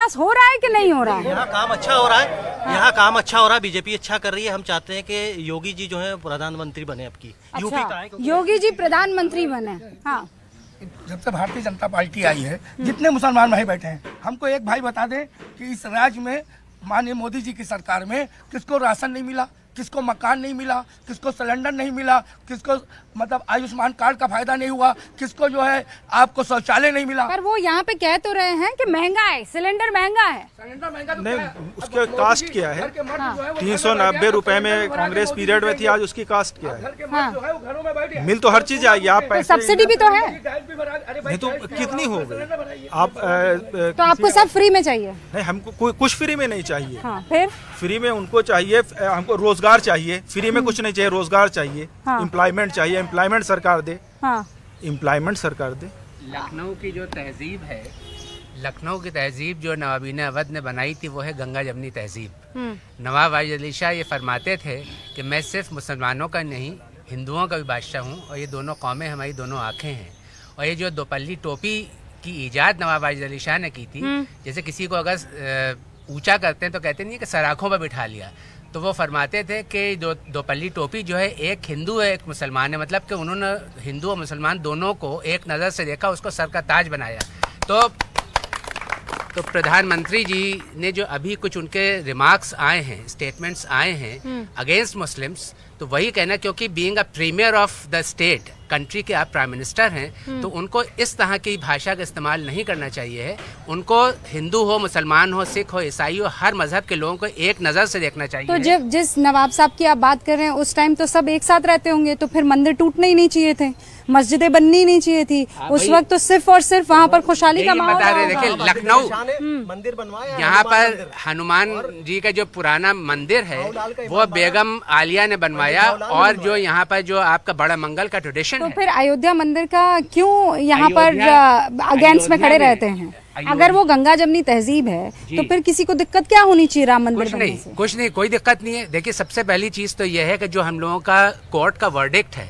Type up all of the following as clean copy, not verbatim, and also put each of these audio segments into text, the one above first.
विकास हो रहा है कि नहीं हो रहा है? यहाँ काम अच्छा हो रहा है, यहाँ काम अच्छा हो रहा है, बीजेपी अच्छा कर रही है। हम चाहते हैं कि योगी जी जो है प्रधानमंत्री बने आपकी। अच्छा, यूपी का है, योगी जी प्रधानमंत्री बने। हाँ, जब से भारतीय जनता पार्टी आई है, जितने मुसलमान भाई बैठे हैं, हमको एक भाई बता दें कि इस राज्य में माननीय मोदी जी की सरकार में किसको राशन नहीं मिला, किसको मकान नहीं मिला, किसको सिलेंडर नहीं मिला, किसको मतलब आयुष्मान कार्ड का फायदा नहीं हुआ, किसको जो है आपको शौचालय नहीं मिला। पर वो यहाँ पे कह तो रहे हैं कि महंगा है, सिलेंडर महंगा है। सिलेंडर महंगा तो नहीं, उसके कास्ट किया है 390 रुपए में कांग्रेस पीरियड में थी, आज उसकी कास्ट किया है। मिल तो हर चीज आई, आप तो सब्सिडी भी तो है, नहीं तो कितनी हो गई आप तो आपको सब फ्री में चाहिए? नहीं, हमको कुछ फ्री में नहीं चाहिए। हाँ, फिर फ्री में उनको चाहिए, हमको रोजगार चाहिए, फ्री में कुछ नहीं चाहिए, रोजगार चाहिए, एम्प्लॉयमेंट चाहिए, एम्प्लॉयमेंट सरकार दे। हाँ, एम्प्लॉयमेंट सरकार दे। लखनऊ की जो तहजीब है, लखनऊ की तहजीब जो नवाबीन अवध ने बनाई थी वो है गंगा जमनी तहजीब। नवाब वाजिद अली शाह ये फरमाते थे कि मैं सिर्फ मुसलमानों का नहीं हिंदुओं का भी बादशाह हूँ और ये दोनों कौमें हमारी दोनों आँखें हैं। और ये जो दोपल्ली टोपी की ईजाद नवाब वाजिद अली शाह ने की थी, जैसे किसी को अगर ऊंचा करते हैं तो कहते नहीं है कि सराखों पर बिठा लिया, तो वो फरमाते थे कि दोपल्ली टोपी जो है एक हिंदू है एक मुसलमान है, मतलब कि उन्होंने हिंदू और मुसलमान दोनों को एक नज़र से देखा, उसको सर का ताज बनाया। तो प्रधानमंत्री जी ने जो अभी कुछ उनके रिमार्क्स आए हैं, स्टेटमेंट्स आए हैं अगेंस्ट मुस्लिम्स, तो वही कहना, क्योंकि being a premier of the state country के आप प्राइम मिनिस्टर हैं, तो उनको इस तरह की भाषा का इस्तेमाल नहीं करना चाहिए है। उनको हिंदू हो, मुसलमान हो, सिख हो, ईसाई हो, हर मजहब के लोगों को एक नज़र से देखना चाहिए। तो जिस नवाब साहब की आप बात कर रहे हैं उस टाइम तो सब एक साथ रहते होंगे, तो फिर मंदिर टूटने ही नहीं चाहिए थे, मस्जिदें बननी नहीं चाहिए थी उस वक्त, तो सिर्फ और सिर्फ वहाँ पर खुशहाली का माहौल था। देखिए लखनऊ मंदिर बनवाया, यहाँ पर हनुमान जी का जो पुराना मंदिर है वो बेगम आलिया ने बनवाया, और जो यहाँ पर जो आपका बड़ा मंगल का ट्रेडिशन तो फिर अयोध्या मंदिर का क्यों यहाँ पर अगेंस्ट में खड़े रहते हैं? अगर वो गंगा जमनी तहजीब है तो फिर किसी को दिक्कत क्या होनी चाहिए राम मंदिर बनने से? कुछ नहीं, कोई दिक्कत नहीं है। देखिए सबसे पहली चीज तो यह है कि जो हम लोगों का कोर्ट का वर्डिक्ट है,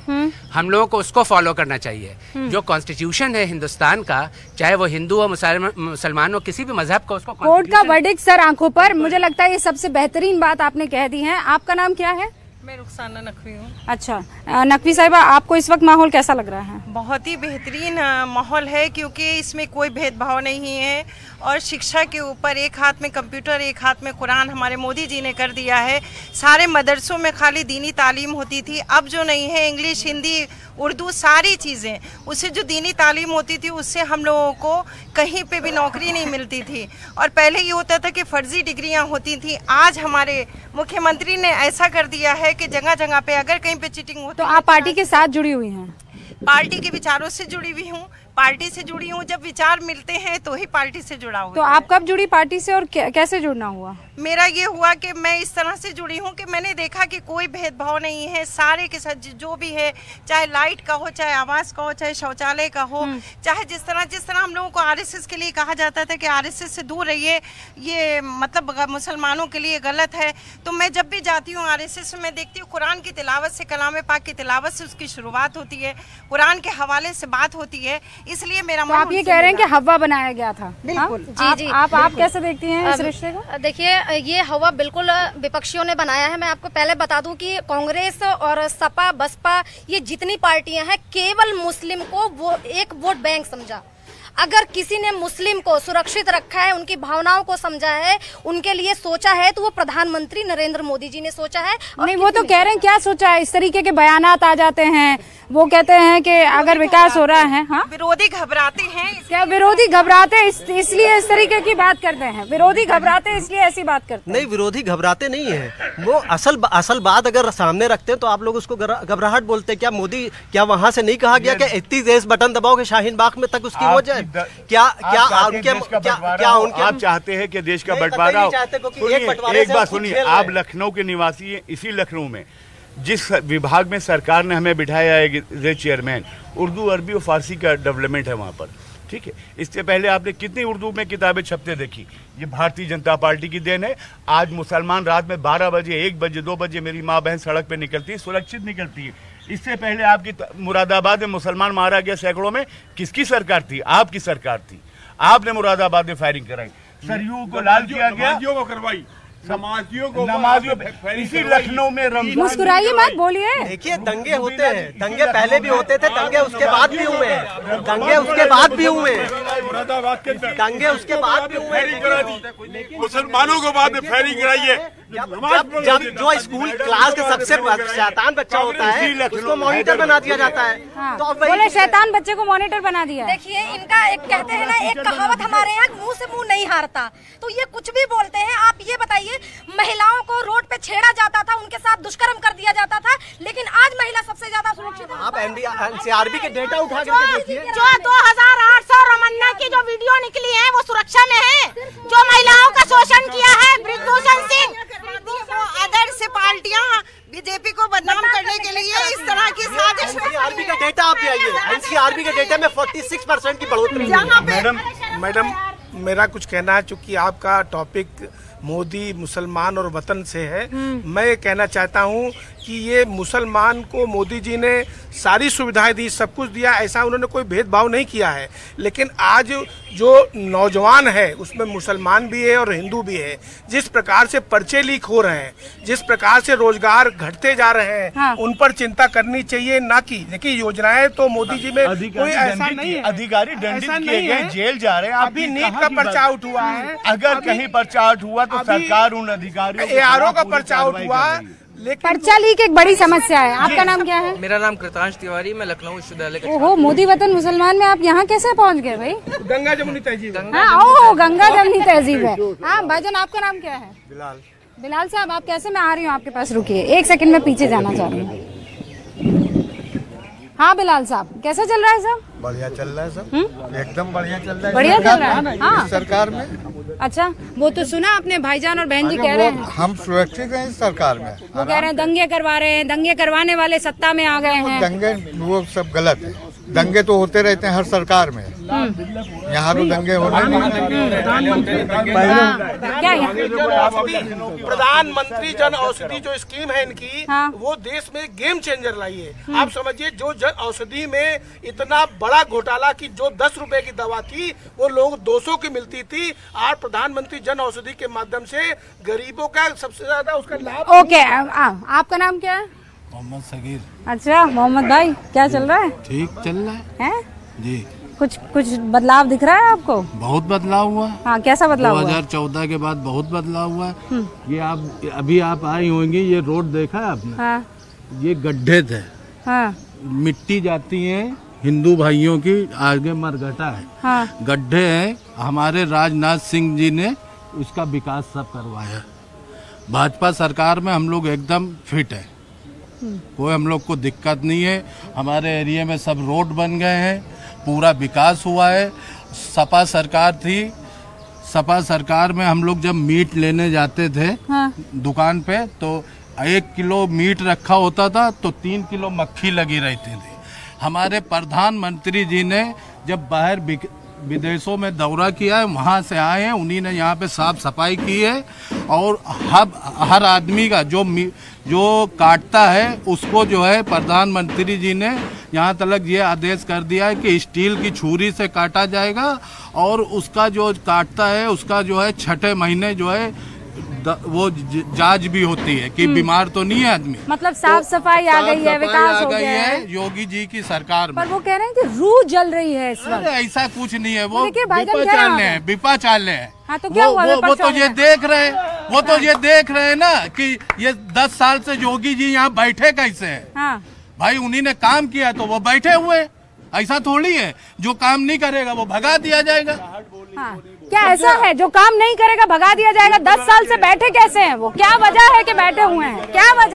हम लोगों को उसको फॉलो करना चाहिए। जो कॉन्स्टिट्यूशन है हिंदुस्तान का, चाहे वो हिंदू हो, मुसलमान हो, किसी भी मजहब का, उसको कोर्ट का वर्डिक्ट सर आंखों पर, मुझे लगता है ये सबसे बेहतरीन बात आपने कह दी है। आपका नाम क्या है? मैं रुखसाना नकवी हूँ। अच्छा नकवी साहिबा, आपको इस वक्त माहौल कैसा लग रहा है? बहुत ही बेहतरीन माहौल है, क्योंकि इसमें कोई भेदभाव नहीं है और शिक्षा के ऊपर एक हाथ में कंप्यूटर एक हाथ में कुरान हमारे मोदी जी ने कर दिया है। सारे मदरसों में खाली दीनी तालीम होती थी, अब जो नहीं है इंग्लिश, हिंदी, उर्दू, सारी चीज़ें, उससे जो दीनी तालीम होती थी उससे हम लोगों को कहीं पे भी नौकरी नहीं मिलती थी। और पहले ये होता था कि फर्जी डिग्रियां होती थी। आज हमारे मुख्यमंत्री ने ऐसा कर दिया है कि जगह जगह पे अगर कहीं पे चीटिंग होती तो आप पार्टी के साथ जुड़ी हुई हैं? पार्टी के विचारों से जुड़ी हुई हूँ, पार्टी से जुड़ी हूँ। जब विचार मिलते हैं तो ही पार्टी से जुड़ा हुआ। तो आप कब जुड़ी पार्टी से और कैसे जुड़ना हुआ? मेरा ये हुआ कि मैं इस तरह से जुड़ी हूँ कि मैंने देखा कि कोई भेदभाव नहीं है, सारे के साथ जो भी है, चाहे लाइट का हो, चाहे आवास का हो, चाहे शौचालय का हो, चाहे जिस तरह हम लोगों को आरएसएस के लिए कहा जाता था कि आरएसएस से दूर रहिए, ये मतलब मुसलमानों के लिए गलत है। तो मैं जब भी जाती हूँ आरएसएस में देखती हूँ कुरान की तिलावत से, कलाम पाक की तिलावत से उसकी शुरुआत होती है, कुरान के हवाले से बात होती है। इसलिए मेरा तो आप ये कह रहे हैं कि हवा बनाया गया था? बिल्कुल। जी। आप कैसे देखती हैं इस रिश्ते को? देखिए ये हवा बिल्कुल विपक्षियों ने बनाया है। मैं आपको पहले बता दूं कि कांग्रेस और सपा, बसपा, ये जितनी पार्टियां हैं केवल मुस्लिम को वो एक वोट बैंक समझा। अगर किसी ने मुस्लिम को सुरक्षित रखा है, उनकी भावनाओं को समझा है, उनके लिए सोचा है, तो वो प्रधानमंत्री नरेंद्र मोदी जी ने सोचा है। नहीं, वो तो कह रहे हैं क्या सोचा है, इस तरीके के बयानात आ जाते हैं, वो कहते हैं कि अगर विकास हो रहा है। हाँ, विरोधी घबराते हैं। क्या विरोधी घबराते इसलिए इस तरीके की बात करते हैं? विरोधी घबराते इसलिए ऐसी बात करते हैं? नहीं, विरोधी घबराते नहीं है, वो असल बात अगर सामने रखते हैं तो आप लोग उसको घबराहट बोलते हैं। क्या मोदी, क्या वहाँ से नहीं कहा गया कि इतनी तेज बटन दबाओ कि शाहीन बाग में तक उसकी हो जाए? क्या आप चाहते हैं कि देश का बंटवारा हो? एक बात सुनिए, आप लखनऊ के निवासी हैं, इसी लखनऊ में जिस विभाग में सरकार ने हमें बिठाया है चेयरमैन, उर्दू, अरबी और फारसी का डेवलपमेंट है वहाँ पर, ठीक है। इससे पहले आपने कितनी उर्दू में किताबें छपते देखी? ये भारतीय जनता पार्टी की देन है। आज मुसलमान रात में 12 बजे, 1 बजे, 2 बजे मेरी माँ बहन सड़क पे निकलती है, सुरक्षित निकलती है। इससे पहले आपकी मुरादाबाद में मुसलमान मारा गया सैकड़ों में, किसकी सरकार थी? आपकी सरकार थी। आपने मुरादाबाद में फायरिंग कराई। सरयू को लाल किया गया, को करवाई, नमाजियों को, इसी लखनऊ में रमजान। मुस्कुराइए मत, बोलिए। देखिए दंगे होते हैं, दंगे पहले भी होते थे, दंगे उसके बाद भी हुए हैं, दंगे उसके बाद भी हुए हैं, दंगे उसके बाद भी हुए हैं। मुसलमानों को बाद में फेरी कराइए। जब जो स्कूल क्लास के सबसे शैतान बच्चा होता है उसको मॉनिटर बना दिया जाता है। हाँ, तो बोले शैतान बच्चे को मॉनिटर बना दिया। देखिए इनका एक कहते हैं ना, एक कहावत हमारे यहाँ, मुंह से मुंह नहीं हारता, तो ये कुछ भी बोलते हैं। आप ये बताइए, महिलाओं को रोड पे छेड़ा जाता था, उनके साथ दुष्कर्म कर दिया जाता था, लेकिन आज महिला सबसे ज्यादा सुरक्षित है। आप एनसीआरबी के डेटा उठा करके देखिए, जो 2800 रमन्ना की जो वीडियो निकली है वो सुरक्षा में है। जो महिलाओं का शोषण किया है ब्रिजभूषण सिंह, अदर से पार्टियां बीजेपी को बदनाम करने के लिए इस तरह की साजिश। एनसीआरबी का डेटा आप ले आइए, एनसीआरबी के डेटा में 46% की बढ़ोतरी। मैडम मेरा कुछ कहना है, चूंकि आपका टॉपिक मोदी मुसलमान और वतन से है, मैं ये कहना चाहता हूँ कि ये मुसलमान को मोदी जी ने सारी सुविधाएं दी, सब कुछ दिया, ऐसा उन्होंने कोई भेदभाव नहीं किया है। लेकिन आज जो नौजवान है उसमें मुसलमान भी है और हिंदू भी है। जिस प्रकार से पर्चे लीक हो रहे हैं, जिस प्रकार से रोजगार घटते जा रहे हैं, हाँ। उन पर चिंता करनी चाहिए, ना कि देखिए योजनाएं तो मोदी जी में कोई ऐसा नहीं है, अधिकारी दंडित किए गए, जेल जा रहे हैं। अभी नीट का पर्चा आउट हुआ है, अगर कहीं पर्चा आउट हुआ तो सरकार उन अधिकारियों, ARO का पर्चा आउट हुआ, लेकिन पर्चा लीक एक बड़ी समस्या है। आपका नाम क्या है? मेरा नाम कृतांश तिवारी, मैं लखनऊ विश्वविद्यालय का। ओहो, मोदी वतन मुसलमान में आप यहाँ कैसे पहुँच गए भाई? गंगा जमुनी तहजीब। हाँ, ओह गंगा जमुनी तहजीब है। हाँ भाईजान, आपका नाम क्या है? बिलाल। बिलाल साहब, आप कैसे? मैं आ रही हूँ आपके पास, रुकिए 1 सेकंड में पीछे जाना चाह रही हूँ। हाँ बिलाल साहब, कैसा चल रहा है सब? बढ़िया चल रहा है सब, एकदम बढ़िया चल रहा है। बढ़िया चल रहा है हाँ सरकार में। अच्छा, वो तो सुना आपने, भाईजान और बहन जी कह रहे हैं हम सुरक्षित हैं सरकार में। वो कह रहे हैं दंगे करवा रहे हैं, दंगे करवाने वाले सत्ता में आ गए हैं। दंगे वो सब गलत है, दंगे तो होते रहते हैं हर सरकार में, यहाँ तो दंगे होने प्रधानमंत्री जन औषधि जो स्कीम है इनकी, हाँ। वो देश में गेम चेंजर लाई है। आप समझिए, जो जन औषधि में इतना बड़ा घोटाला की जो 10 रुपए की दवा थी वो लोग 200 की मिलती थी, और प्रधानमंत्री जन औषधि के माध्यम से गरीबों का सबसे ज्यादा उसका लाभ। ओके, आपका नाम क्या है? मोहम्मद सगीर। अच्छा मोहम्मद भाई, क्या चल रहा है? ठीक चल रहा है जी। कुछ बदलाव दिख रहा है आपको? बहुत बदलाव हुआ। हाँ, कैसा बदलाव हुआ? 2014 के बाद बहुत बदलाव हुआ है। ये आप अभी आप आई होंगी, ये रोड देखा है आपने? हाँ। ये गड्ढे थे, हाँ। मिट्टी जाती है हिंदू भाइयों की, आगे मरघटा है, हाँ। गड्ढे हैं। हमारे राजनाथ सिंह जी ने उसका विकास सब करवाया। भाजपा सरकार में हम लोग एकदम फिट है, कोई हम लोग को दिक्कत नहीं है। हमारे एरिया में सब रोड बन गए हैं, पूरा विकास हुआ है। सपा सरकार थी, सपा सरकार में हम लोग जब मीट लेने जाते थे, हाँ। दुकान पे, तो 1 किलो मीट रखा होता था तो 3 किलो मक्खी लगी रहती थी। हमारे प्रधानमंत्री जी ने जब बाहर विदेशों में दौरा किया है, वहाँ से आए हैं, उन्हीं ने यहाँ पे साफ सफाई की है। और हर आदमी का जो काटता है उसको जो है प्रधानमंत्री जी ने यहाँ तक ये आदेश कर दिया है कि स्टील की छुरी से काटा जाएगा, और उसका जो काटता है उसका जो है 6ठे महीने जो है वो जांच भी होती है कि बीमार तो नहीं है आदमी। मतलब साफ सफाई आ गई है, विकास हो गया है योगी जी की सरकार में। पर वो कह रहे हैं कि रूह जल रही है इस वक्त। ऐसा कुछ नहीं है, वो विपा चाल रहे हैं। हाँ, तो क्या हुआ? वो तो ये देख रहे हैं, वो तो ये देख रहे हैं ना कि ये 10 साल से योगी जी यहाँ बैठे कैसे हैं। हाँ। भाई उन्हीं ने काम किया तो वो बैठे हुए, ऐसा थोड़ी है जो काम नहीं करेगा वो भगा दिया जाएगा। हाँ। क्या ऐसा है जो काम नहीं करेगा भगा दिया जाएगा? 10 साल से बैठे कैसे हैं वो? क्या वजह है कि बैठे हुए हैं? क्या वजह?